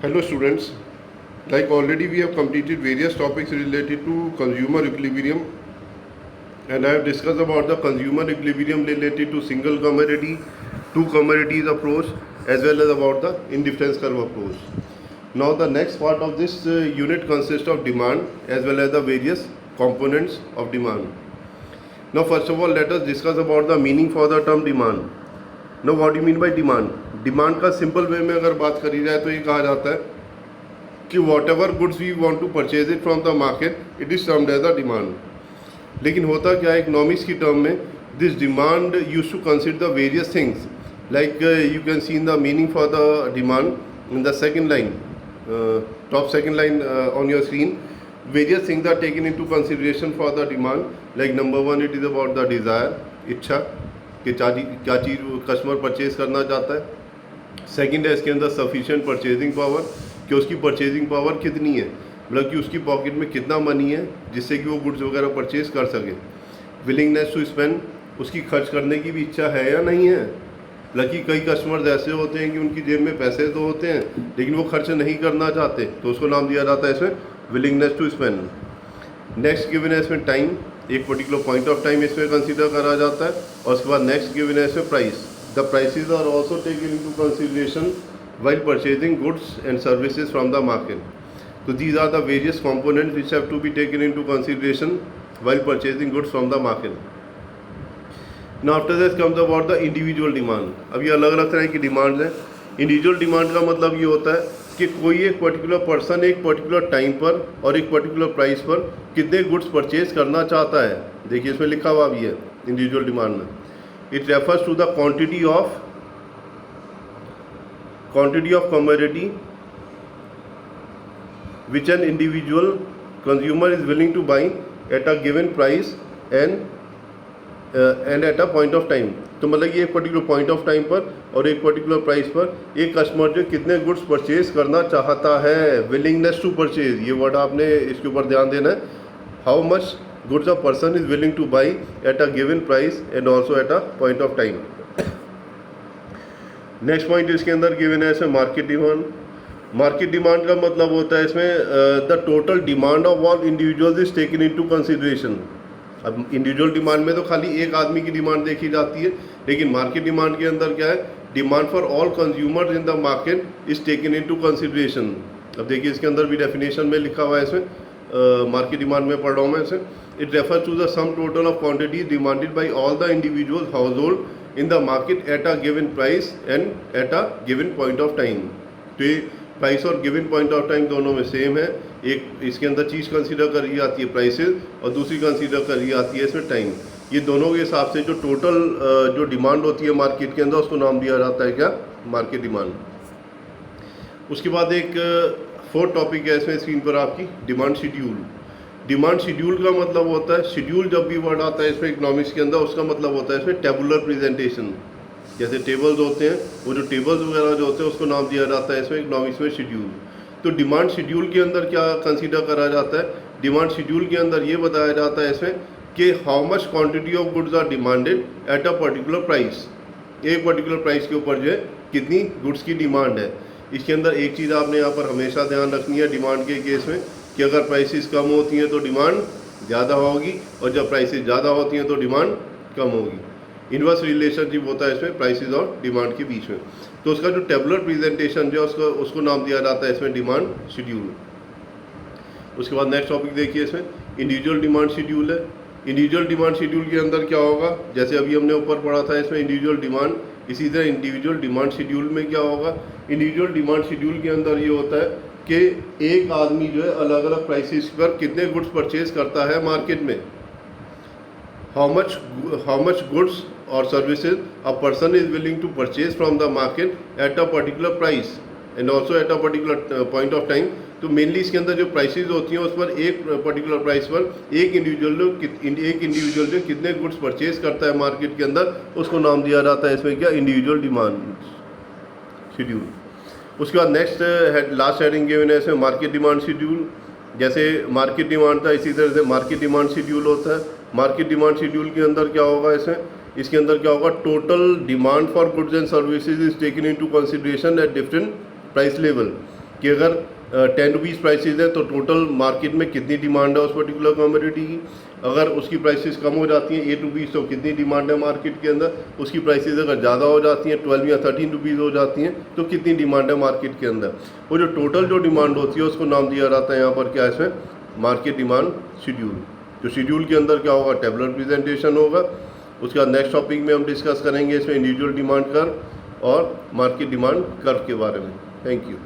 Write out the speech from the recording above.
Hello students, like already we have completed various topics related to consumer equilibrium, and I have discussed about the consumer equilibrium related to single commodity, two commodities approach, as well as about the indifference curve approach. Now the next part of this unit consists of demand as well as the various components of demand. Now first of all let us discuss about the meaning for the term demand. Now what do you mean by demand? Demand का simple way में अगर बात करी जाए तो ये कहा जाता है कि whatever goods we want to purchase it from the market it is termed as the demand. लेकिन होता क्या है इकोनॉमिक्स की टर्म में, this demand use to consider the various things like you can see in the meaning for the demand in the second line, top second line on your screen. Various things are taken into consideration for the demand. Like number one, it is about the desire, इच्छा कि क्या चीज़ customer purchase करना चाहता है. Second है इसके अंदर sufficient purchasing power, कि उसकी परचेजिंग पावर कितनी है, मतलब कि उसकी पॉकेट में कितना मनी है जिससे कि वो गुड्स वगैरह परचेज कर सके. विलिंगनेस टू स्पेंड, उसकी खर्च करने की भी इच्छा है या नहीं है. लकी कई कस्टमर्स ऐसे होते हैं कि उनकी जेब में पैसे तो होते हैं लेकिन वो खर्च नहीं करना चाहते, तो उसको नाम दिया जाता है इसमें willingness to spend. Next given है इसमें टाइम, एक पर्टिकुलर पॉइंट ऑफ टाइम इसमें कंसिडर करा जाता है. और उसके बाद नेक्स्ट गिवन है इसमें price. The prices are also taken into consideration while purchasing goods and services from the market. So these are the various components which have to be taken into consideration while purchasing goods from the market. Now after this comes about the individual demand. अब ये अलग अलग तरह की demand है. Individual demand का मतलब ये होता है कि कोई एक पर्टिकुलर पर्सन एक पर्टिकुलर टाइम पर और एक पर्टिकुलर प्राइस पर कितने गुड्स परचेज करना चाहता है. देखिए इसमें लिखा हुआ भी है इंडिविजुअल डिमांड में. It refers to the quantity of commodity which an individual consumer is willing to buy at a given price and at a point of time. तो मतलब ये एक पर्टिकुलर पॉइंट ऑफ टाइम पर और एक particular price पर एक customer जो कितने गुड्स परचेज करना चाहता है. विलिंगनेस टू परचेज, ये वर्ड आपने इसके ऊपर ध्यान देना है. How much goods a person is willing to buy at a given price and also at a point of time. Next point इसके अंदर गिवन है इसमें मार्केट डिमांड. मार्केट डिमांड का मतलब होता है इसमें the total demand of all individuals is taken into consideration. अब इंडिविजुअल डिमांड में तो खाली एक आदमी की डिमांड देखी जाती है, लेकिन मार्केट डिमांड के अंदर क्या है, demand for all consumers in the market is taken into consideration. अब देखिए इसके अंदर भी डेफिनेशन में लिखा हुआ है इसमें, मार्केट डिमांड में पढ़ रहा हूँ मैं इसे. It refers to the sum total of quantities demanded by all the individual household in the market at a given price and at a given point of time. तो ये प्राइस और given point of time दोनों में same है. एक इसके अंदर चीज़ consider करी जाती है प्राइसेस और दूसरी कंसीडर करी जाती है इसमें टाइम. ये दोनों के हिसाब से जो टोटल जो डिमांड होती है मार्केट के अंदर उसको नाम दिया जाता है क्या, मार्केट डिमांड. उसके बाद एक फोर्थ टॉपिक है इसमें स्क्रीन पर आपकी, डिमांड शेड्यूल. डिमांड शेड्यूल का मतलब होता है, शेड्यूल जब भी वर्ड आता है इसमें इकोनॉमिक्स के अंदर उसका मतलब होता है इसमें टेबुलर प्रेजेंटेशन. जैसे टेबल्स होते हैं, वो जो टेबल्स वगैरह जो होते हैं उसको नाम दिया जाता है इसमें इकोनॉमिक्स में शेड्यूल. तो डिमांड शेड्यूल के अंदर क्या कंसीडर करा जाता है, डिमांड शेड्यूल के अंदर ये बताया जाता है इसमें कि how much quantity of goods are demanded at a particular price. एक पर्टिकुलर प्राइस के ऊपर जो है कितनी गुड्स की डिमांड है. इसके अंदर एक चीज़ आपने यहाँ पर हमेशा ध्यान रखनी है डिमांड के केस में कि अगर प्राइसेस कम होती हैं तो डिमांड ज़्यादा होगी और जब प्राइसेस ज़्यादा होती हैं तो डिमांड कम होगी. इनवर्स रिलेशनशिप होता है इसमें प्राइसेस और डिमांड के बीच में. तो उसका जो टेबुलर प्रेजेंटेशन जो है उसको नाम दिया जाता है इसमें डिमांड शेड्यूल. उसके बाद नेक्स्ट टॉपिक देखिए इसमें इंडिविजुअल डिमांड शेड्यूल है. इंडिविजुअल डिमांड शेड्यूल के अंदर क्या होगा, जैसे अभी हमने ऊपर पढ़ा था इसमें इंडिविजुअल डिमांड, इसी तरह इंडिविजुअल डिमांड शेड्यूल में क्या होगा. इंडिविजुअल डिमांड शेड्यूल के अंदर ये होता है कि एक आदमी जो है अलग अलग प्राइसेस पर कितने गुड्स परचेज करता है मार्केट में. हाउ मच गुड्स और services a person is willing to purchase from the market at a particular price and also at a particular point of time. तो मेनली इसके अंदर जो प्राइसेस होती हैं उस पर एक पर्टिकुलर प्राइस पर एक इंडिविजुअल जो कितने गुड्स परचेज करता है मार्केट के अंदर उसको नाम दिया जाता है इसमें क्या, इंडिविजुअल डिमांड शेड्यूल. उसके बाद नेक्स्ट लास्ट हेडिंग गिवन है इसमें मार्केट डिमांड शेड्यूल. जैसे मार्केट डिमांड था इसी तरह से मार्केट डिमांड शेड्यूल होता है. मार्केट डिमांड शेड्यूल के अंदर क्या होगा इसके अंदर क्या होगा, total demand for goods and services is taken into consideration at different price level. कि अगर 10 रुपीज़ प्राइसेस है तो टोटल मार्केट में कितनी डिमांड है उस पर्टिकुलर कमोडिटी की। अगर उसकी प्राइसेस कम हो जाती हैं 8 रुपीज़ तो कितनी डिमांड है मार्केट के अंदर। उसकी प्राइसेस अगर ज़्यादा हो जाती हैं 12 या 13 रुपीज़ हो जाती हैं तो कितनी डिमांड है मार्केट के अंदर। वो जो टोटल जो डिमांड होती है उसको नाम दिया जाता है यहाँ पर क्या, इसमें मार्केट डिमांड शेड्यूल। जो शेड्यूल के अंदर क्या होगा, टेबुलर प्रेजेंटेशन होगा। उसके बाद नेक्स्ट टॉपिक में हम डिस्कस करेंगे इसमें इंडिविजुअल डिमांड कर्व और मार्केट डिमांड कर्व के बारे में। Thank you.